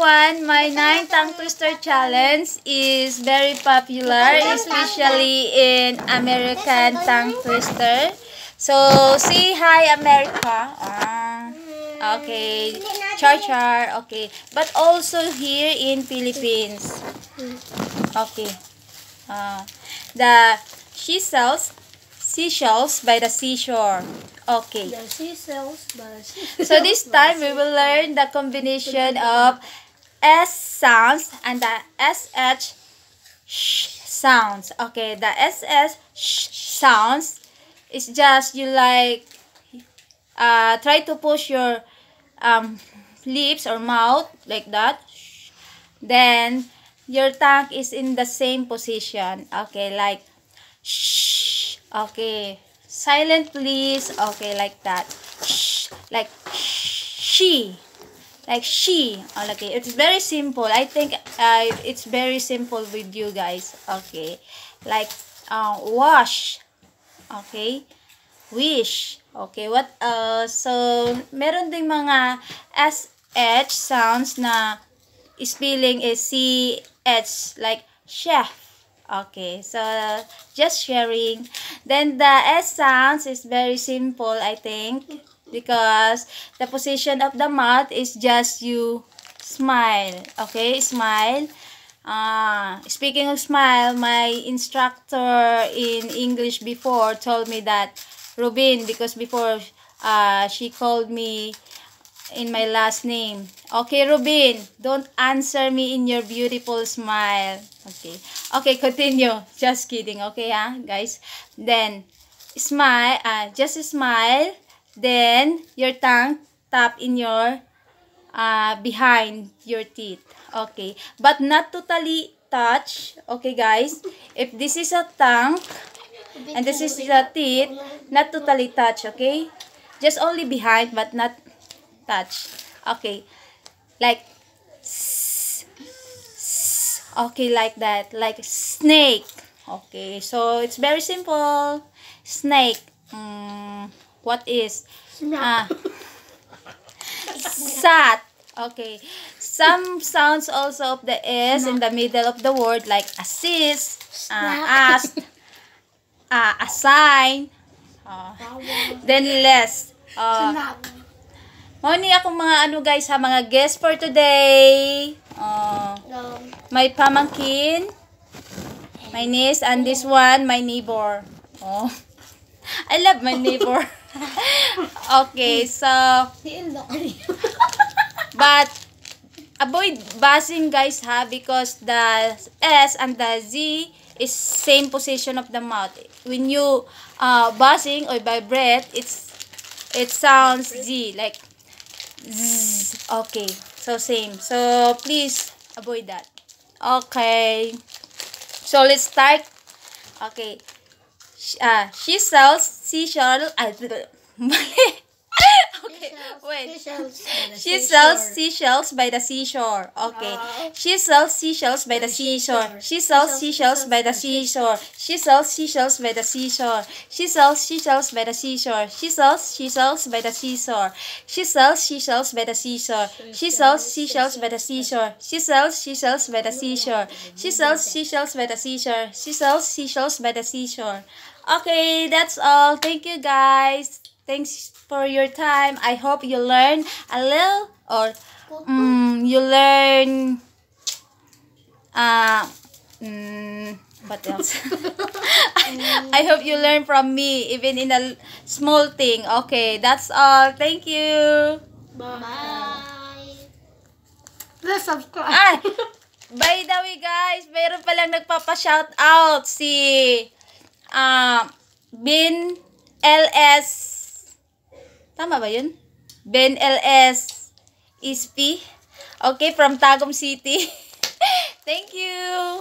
one, my 9 tongue twister challenge is very popular, especially in American tongue twister. So, say hi, America. Okay. Char. Okay. But also here in Philippines. Okay. The seashells by the seashore. Okay. The seashells by the seashore. So this time we will learn the combination of S sounds and the SH sounds. Okay, the SS sounds is just you like try to push your lips or mouth like that. Then your tongue is in the same position. Okay, like shh. Okay. Silent please. Okay, like that. Shh. Like she. Like she. Okay, it's very simple. I think it's very simple with you guys. Okay. Like wash. Okay. Wish. Okay, what so meron ding mga SH sounds na spelling is CH like chef. Okay, so just sharing. Then the S sounds is very simple, I think, because the position of the mouth is just you smile. Okay, smile. Speaking of smile, my instructor in English before told me that Rubin, because before she called me in my last name. Okay, Rubin, don't answer me in your beautiful smile. Okay. Okay, continue. Just kidding. Okay, guys. Then, smile. Just smile. Then, your tongue tap in your, behind your teeth. Okay. But not totally touch. Okay, guys. If this is a tongue, and this is the teeth, not totally touch. Okay. Just only behind, but not touch. Okay. Like okay, like that. Like snake. Okay. So it's very simple. Snake. What is? Sat. Okay. Some sounds also of the S in the middle of the word, like assist, ask, assign, then less. Moni akong mga guys mga guests for today. My pamangkin, my niece, and this one, my neighbor. I love my neighbor. Okay, so but avoid buzzing guys because the S and the Z is same position of the mouth. When you buzzing or vibrate, it sounds Z like Z. Okay, so same. So please avoid that. Okay, so let's start. Okay, she sells seashells. Okay, wait. She sells seashells by the seashore. Okay. She sells seashells by the seashore. She sells seashells by the seashore. She sells seashells by the seashore. She sells seashells by the seashore. She sells seashells by the seashore. She sells seashells by the seashore. She sells seashells by the seashore. She sells seashells by the seashore. She sells seashells by the seashore. She sells seashells by the seashore. Okay, that's all. Thank you guys. Thanks for your time. I hope you learn a little or you learn what else? I hope you learn from me even in a small thing. Okay, that's all. Thank you. Bye. Please subscribe. By the way guys, mayroon palang nagpapa-shout out si Ben LS. Tama ba yun? Ben LS Ispi. Okay, from Tagum City. Thank you.